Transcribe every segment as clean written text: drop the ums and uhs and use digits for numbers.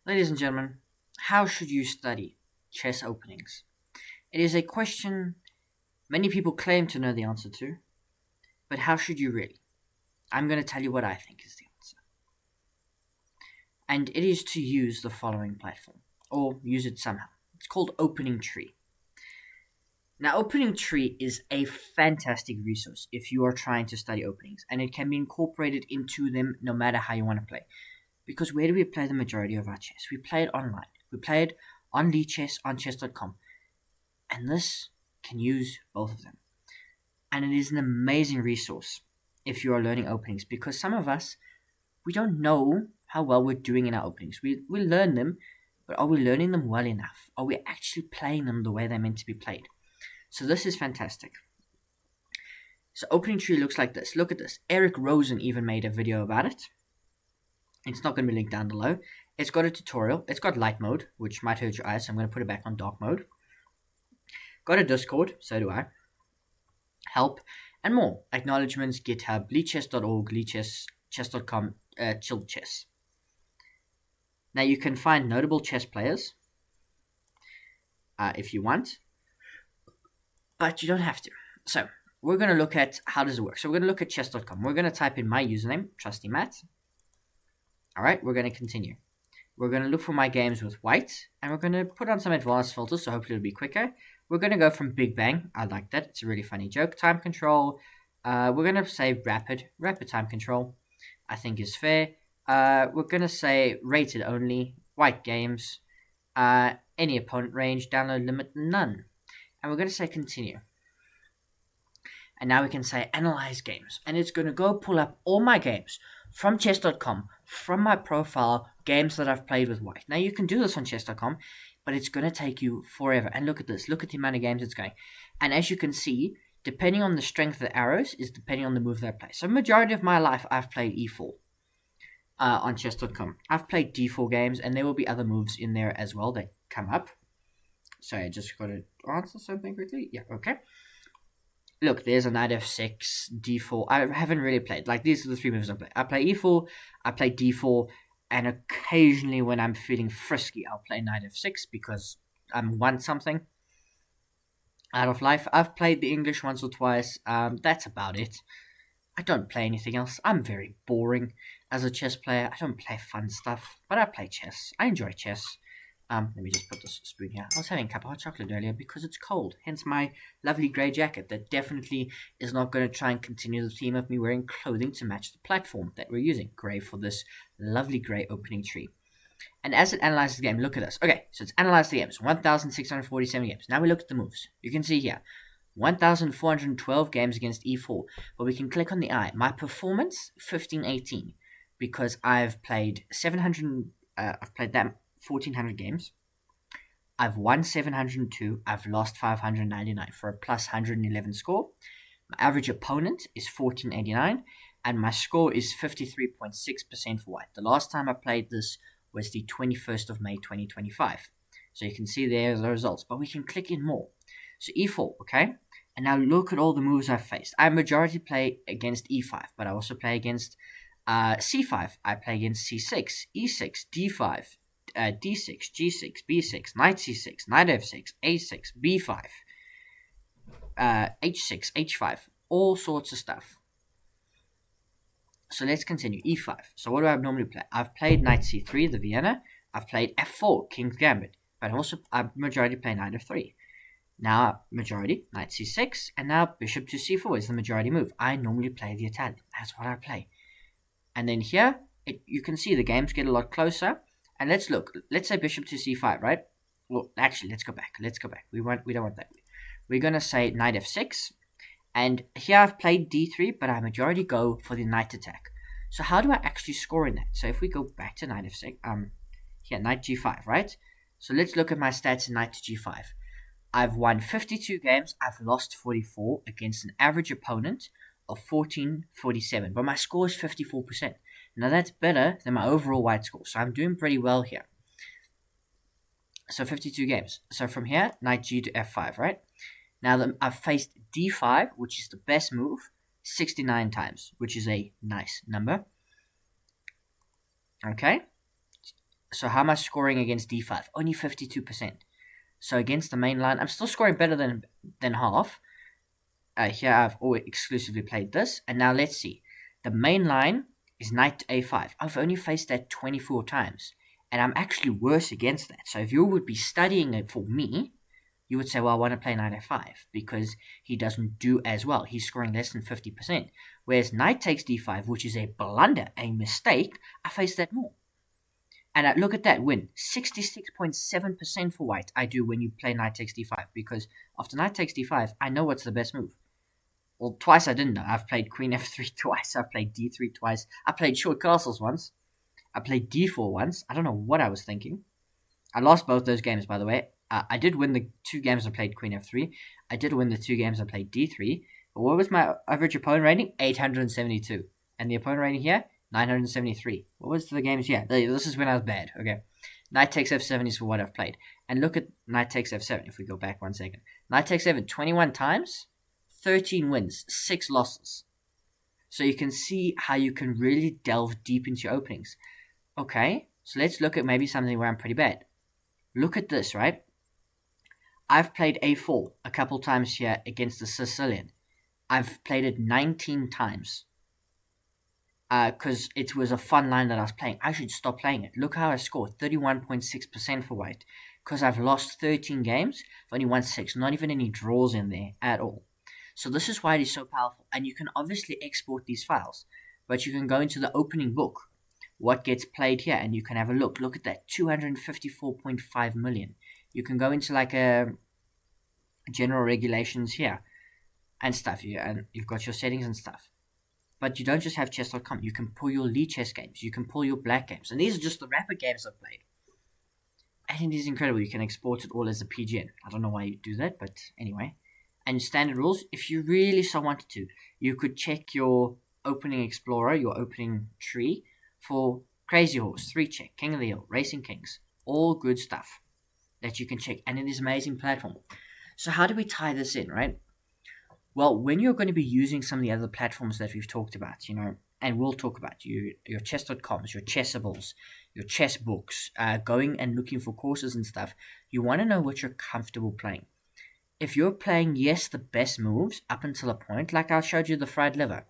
Ladies and gentlemen, how should you study chess openings? It is a question many people claim to know the answer to, but how should you really? I'm going to tell you what I think is the answer. And it is to use the following platform, or use it somehow. It's called Opening Tree. Now, Opening Tree is a fantastic resource if you are trying to study openings, and it can be incorporated into them no matter how you want to play. Because where do we play the majority of our chess? We play it online. We play it on Lichess, on chess.com. And this can use both of them. And it is an amazing resource if you are learning openings, because some of us, we don't know how well we're doing in our openings. We learn them, but are we learning them well enough? Are we actually playing them the way they're meant to be played? So this is fantastic. So Opening Tree looks like this. Look at this. Eric Rosen even made a video about it. It's not going to be linked down below. It's got a tutorial. It's got light mode, which might hurt your eyes, so I'm going to put it back on dark mode. Got a Discord, so do I. Help, and more. Acknowledgements, GitHub, lichess.org, chess.com, chilled chess. Now you can find notable chess players if you want, but you don't have to. So we're going to look at how does it work. So we're going to look at chess.com. We're going to type in my username, TrustyMatt. Alright, we're going to continue. We're going to look for my games with white, and we're going to put on some advanced filters, so hopefully it'll be quicker. We're going to go from Big Bang. I like that. It's a really funny joke. Time control. We're going to say rapid time control, I think is fair. We're going to say rated only, white games, any opponent range, download limit, none. And we're going to say continue. And now we can say analyze games. And it's going to go pull up all my games from chess.com, from my profile, games that I've played with white. Now you can do this on chess.com, but it's going to take you forever. And look at this. Look at the amount of games it's going. And as you can see, depending on the strength of the arrows is depending on the move that I play. So majority of my life, I've played e4 on chess.com. I've played d4 games, and there will be other moves in there as well that come up. Sorry, I just got to answer something quickly. Yeah, okay. Look, there's a knight f6, d4. I haven't really played. Like, these are the three moves I play. I play e4, I play d4, and occasionally when I'm feeling frisky, I'll play knight f6 because I want something out of life. I've played the English once or twice. That's about it. I don't play anything else. I'm very boring as a chess player. I don't play fun stuff, but I play chess. I enjoy chess. Let me just put this spoon here. I was having a cup of hot chocolate earlier because it's cold, hence my lovely grey jacket that definitely is not going to try and continue the theme of me wearing clothing to match the platform that we're using. Grey for this lovely grey Opening Tree. And as it analyzes the game, look at this. Okay, so it's analyzed the games, 1,647 games. Now we look at the moves. You can see here, 1,412 games against e4, but we can click on the eye. My performance, 1518, because I've played 700, I've played that 1,400 games. I've won 702. I've lost 599 for a plus 111 score. My average opponent is 1489, and my score is 53.6% for white. The last time I played this was the 21st of May 2025. So you can see there the results, but we can click in more. So e4, okay? And now look at all the moves I've faced. I majority play against e5, but I also play against c5. I play against c6, e6, d5, d6, g6, b6, knight c6, knight f6, a6, b5, h6, h5, all sorts of stuff. So let's continue. e5. So what do I normally play? I've played knight c3, the Vienna. I've played f4, King's Gambit. But also, I majority play knight f3. Now, majority, knight c6. And now, bishop to c4 is the majority move. I normally play the Italian. That's what I play. And then here, you can see the games get a lot closer. And let's look. Let's say bishop to c5, right? Well, actually, let's go back. We don't want that. We're going to say knight f6. And here I've played d3, but I majority go for the knight attack. So how do I actually score in that? So if we go back to knight f6, here, knight g5, right? So let's look at my stats in knight to g5. I've won 52 games. I've lost 44 against an average opponent of 1447. But my score is 54%. Now that's better than my overall white score. So I'm doing pretty well here. So 52 games. So from here, knight g to f5, right? Now I've faced d5, which is the best move, 69 times, which is a nice number. Okay. So how am I scoring against d5? Only 52%. So against the main line, I'm still scoring better than half. Here I've always exclusively played this. And now let's see. The main line is knight to a5. I've only faced that 24 times. And I'm actually worse against that. So if you would be studying it for me, you would say, well, I want to play knight a5 because he doesn't do as well. He's scoring less than 50%. Whereas knight takes d5, which is a blunder, a mistake, I face that more. And look at that win. 66.7% for white I do when you play knight takes d5. Because after knight takes d5, I know what's the best move. Well, twice I didn't know. I've played queen f3 twice. I've played d3 twice. I played short castles once. I played d4 once. I don't know what I was thinking. I lost both those games, by the way. I did win the 2 games I played queen f3. I did win the 2 games I played d3. But what was my average opponent rating? 872. And the opponent rating here? 973. What was the games here? This is when I was bad. Okay. Knight takes f7 is for what I've played. And look at knight takes f7 if we go back 1 second. Knight takes f7 21 times, 13 wins, 6 losses. So you can see how you can really delve deep into your openings. Okay, so let's look at maybe something where I'm pretty bad. Look at this, right? I've played a4 a couple times here against the Sicilian. I've played it 19 times. Because it was a fun line that I was playing. I should stop playing it. Look how I scored, 31.6% for white. Because I've lost 13 games, I've only won 6. Not even any draws in there at all. So this is why it is so powerful. And you can obviously export these files. But you can go into the opening book. What gets played here, and you can have a look. Look at that, 254.5 million. You can go into like a general regulations here and stuff. And you've got your settings and stuff. But you don't just have chess.com. You can pull your Lichess games. You can pull your black games. And these are just the rapid games I've played. And it is incredible. You can export it all as a PGN. I don't know why you do that, but anyway. And standard rules, if you really so wanted to, you could check your opening explorer, your opening tree, for Crazy Horse, 3-check, King of the Hill, Racing Kings. All good stuff that you can check. And it is an amazing platform. So how do we tie this in, right? Well, when you're going to be using some of the other platforms that we've talked about, and we'll talk about your chess.coms, your chessables, your chess books, going and looking for courses and stuff, you want to know what you're comfortable playing. If you're playing, yes, the best moves up until a point, like I showed you the fried liver.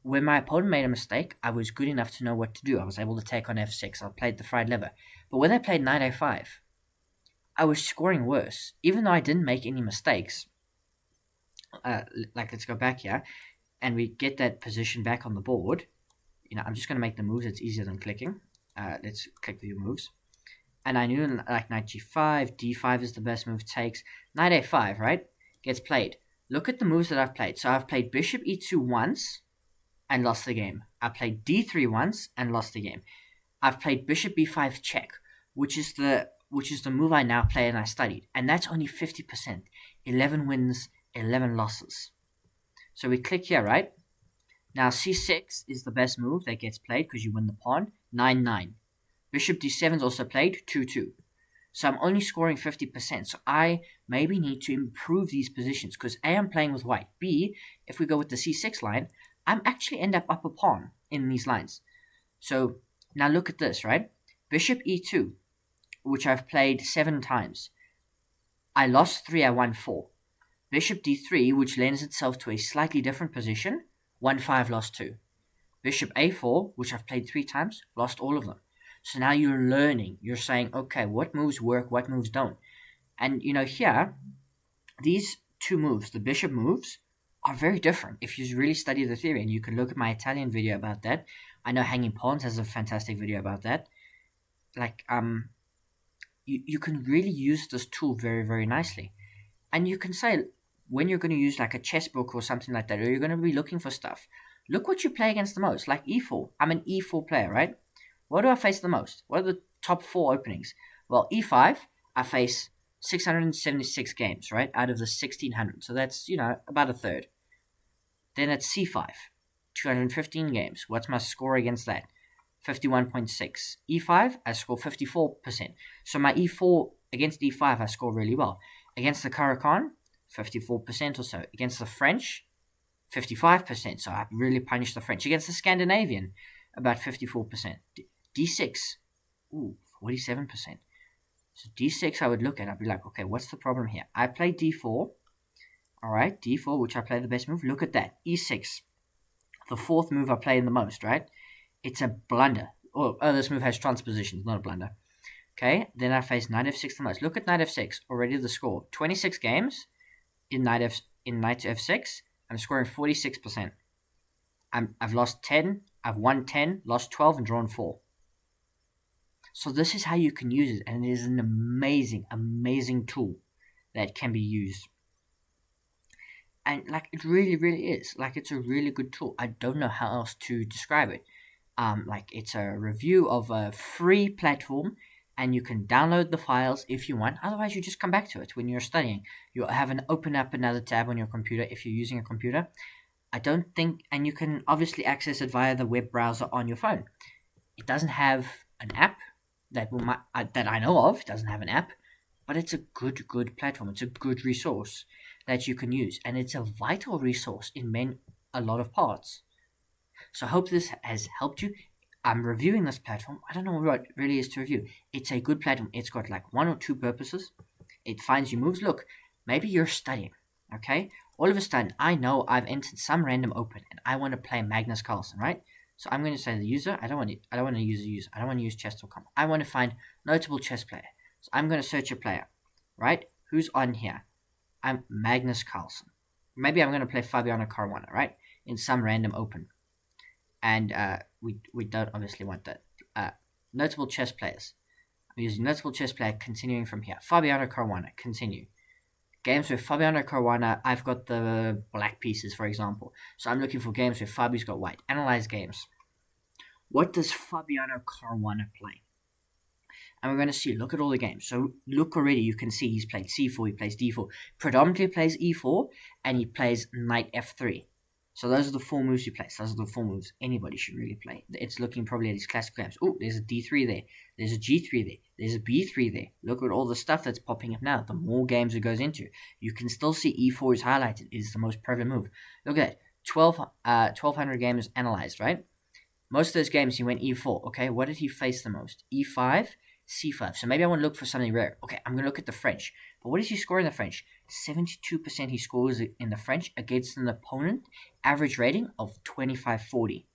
When my opponent made a mistake, I was good enough to know what to do. I was able to take on f6. I played the fried liver. But when they played knight a5, I was scoring worse. Even though I didn't make any mistakes, like let's go back here, and we get that position back on the board. I'm just going to make the moves. It's easier than clicking. Let's click view moves. And I knew like knight g5, d5 is the best move takes. Knight a5, right? Gets played. Look at the moves that I've played. So I've played bishop e2 once and lost the game. I played d3 once and lost the game. I've played bishop b5 check, which is the move I now play and I studied. And that's only 50%. 11 wins, 11 losses. So we click here, right? Now c6 is the best move that gets played because you win the pawn. 9-9. Bishop d7 is also played. 2-2. So I'm only scoring 50%. So I maybe need to improve these positions because A, I'm playing with white. B, if we go with the c6 line, I'm actually end up a pawn in these lines. So now look at this, right? Bishop e2, which I've played 7 times. I lost 3, I won 4. Bishop d3, which lends itself to a slightly different position, 1-5, lost 2. Bishop a4, which I've played 3 times, lost all of them. So now you're learning. You're saying, okay, what moves work, what moves don't. And, here, these 2 moves, the bishop moves, are very different if you really study the theory. And you can look at my Italian video about that. I know Hanging Pawns has a fantastic video about that. You can really use this tool very, very nicely. And you can say, when you're going to use like a chess book or something like that, or you're going to be looking for stuff, look what you play against the most. Like e4. I'm an e4 player, right? What do I face the most? What are the top 4 openings? Well, e5, I face 676 games, right? Out of the 1600. So that's, about a third. Then it's c5, 215 games. What's my score against that? 51.6. e5, I score 54%. So my e4 against e5, I score really well. Against the Caracan, 54% or so. Against the French, 55%. So I really punished the French. Against the Scandinavian, about 54%. d6, Ooh, 47%. So d6 I would look at. I'd be like, okay, what's the problem here? I play d4. Alright, d4, which I play the best move. Look at that. e6. The fourth move I play in the most, right? It's a blunder. Oh, this move has transpositions, not a blunder. Okay, then I face knight f6 the most. Look at knight f6. Already the score. 26 games in knight to f6. I'm scoring 46%. I've lost 10. I've won 10, lost 12, and drawn 4. So this is how you can use it, and it is an amazing, amazing tool that can be used. And like it really, really is. Like it's a really good tool. I don't know how else to describe it. Like it's a review of a free platform, and you can download the files if you want. Otherwise, you just come back to it when you're studying. You'll open up another tab on your computer if you're using a computer. I don't think, and you can obviously access it via the web browser on your phone. It doesn't have an app that I know of. It doesn't have an app, but it's a good platform. It's a good resource that you can use, and it's a vital resource in a lot of parts. So I hope this has helped you. I'm reviewing this platform. I don't know what it really is to review. It's a good platform. It's got like 1 or 2 purposes. It finds you moves. Look, maybe you're studying, okay? All of a sudden, I know I've entered some random open, and I want to play Magnus Carlsen, right? So I'm going to say the user. I don't want to use the user. I don't want to use chess.com. I want to find notable chess player. So I'm going to search a player, right? Who's on here? I'm Magnus Carlsen. Maybe I'm going to play Fabiano Caruana, right? In some random open. And we don't obviously want that. Notable chess players. I'm using notable chess player continuing from here. Fabiano Caruana, continue. Games with Fabiano Caruana, I've got the black pieces, for example. So I'm looking for games where Fabi's got white. Analyze games. What does Fabiano Caruana play? And we're going to see, look at all the games. So look already, you can see he's played c4, he plays d4. Predominantly plays e4, and he plays knight f3. So those are the 4 moves he plays. Those are the 4 moves anybody should really play. It's looking probably at his classic games. Oh, there's a d3 there. There's a g3 there. There's a b3 there. Look at all the stuff that's popping up now. The more games it goes into, you can still see e4 is highlighted. It is the most prevalent move. Look at that. 1200 games analyzed, right? Most of those games he went e4. Okay, what did he face the most? e5, c5. So maybe I want to look for something rare. Okay, I'm going to look at the French. But what does he score in the French? 72% he scores in the French against an opponent average rating of 2540.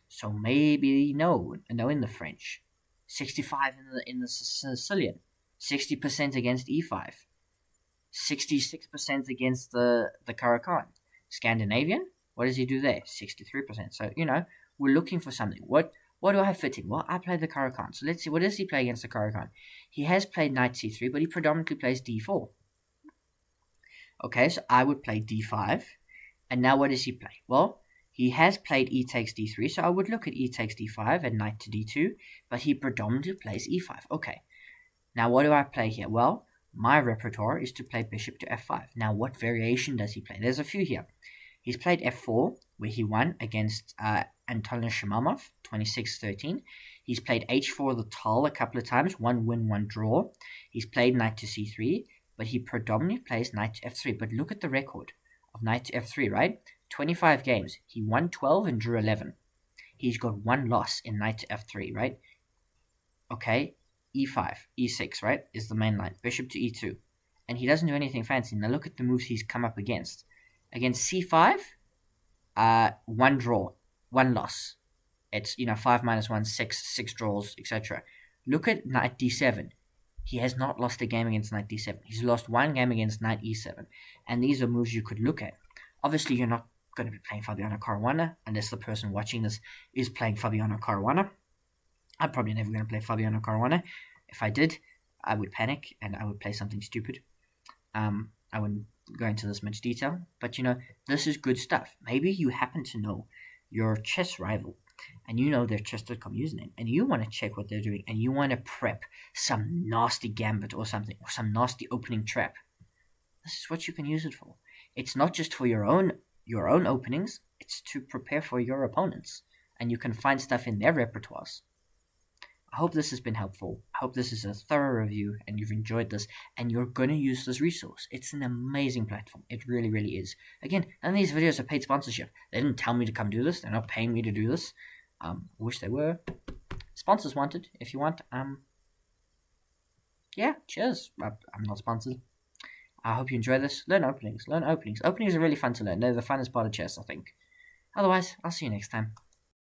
So maybe no in the French. 65 in the Sicilian. 60% against e5. 66% against the Caracan. Scandinavian, what does he do there? 63%. So, we're looking for something. What do I have fitting? Well, I played the Caracan. So let's see, what does he play against the Caracan? He has played knight c3, but he predominantly plays d4. Okay, so I would play d5. And now what does he play? Well, he has played e takes d3, so I would look at e takes d5 and knight to d2, but he predominantly plays e5. Okay, now what do I play here? Well, my repertoire is to play bishop to f5. Now, what variation does he play? There's a few here. He's played f4, where he won against Antonio Shimamov, 26-13. He's played h4 the Tal a couple of times, 1 win, 1 draw. He's played knight to c3, but he predominantly plays knight to f3. But look at the record of knight to f3, right? 25 games. He won 12 and drew 11. He's got 1 loss in knight to f3, right? Okay, e5, e6, right, is the main line. Bishop to e2. And he doesn't do anything fancy. Now look at the moves he's come up against. Against c5, 1 draw, 1 loss. It's, 5 minus 1, 6 draws, etc. Look at knight d7. He has not lost a game against knight d7. He's lost 1 game against knight e7. And these are moves you could look at. Obviously, you're not going to be playing Fabiano Caruana unless the person watching this is playing Fabiano Caruana. I'm probably never going to play Fabiano Caruana. If I did, I would panic and I would play something stupid. I wouldn't go into this much detail, but this is good stuff. Maybe you happen to know your chess rival and you know their chess.com username and you want to check what they're doing and you want to prep some nasty gambit or something, or some nasty opening trap. This is what you can use it for. It's not just for your own openings, it's to prepare for your opponents, and you can find stuff in their repertoires. I hope this has been helpful. I hope this is a thorough review and you've enjoyed this and you're going to use this resource. It's an amazing platform. It really, really is. Again, none of these videos are paid sponsorship. They didn't tell me to come do this. They're not paying me to do this. I wish they were. Sponsors wanted, if you want. Yeah, cheers. I'm not sponsored. I hope you enjoy this. Learn openings. Learn openings. Openings are really fun to learn. They're the funnest part of chess, I think. Otherwise, I'll see you next time.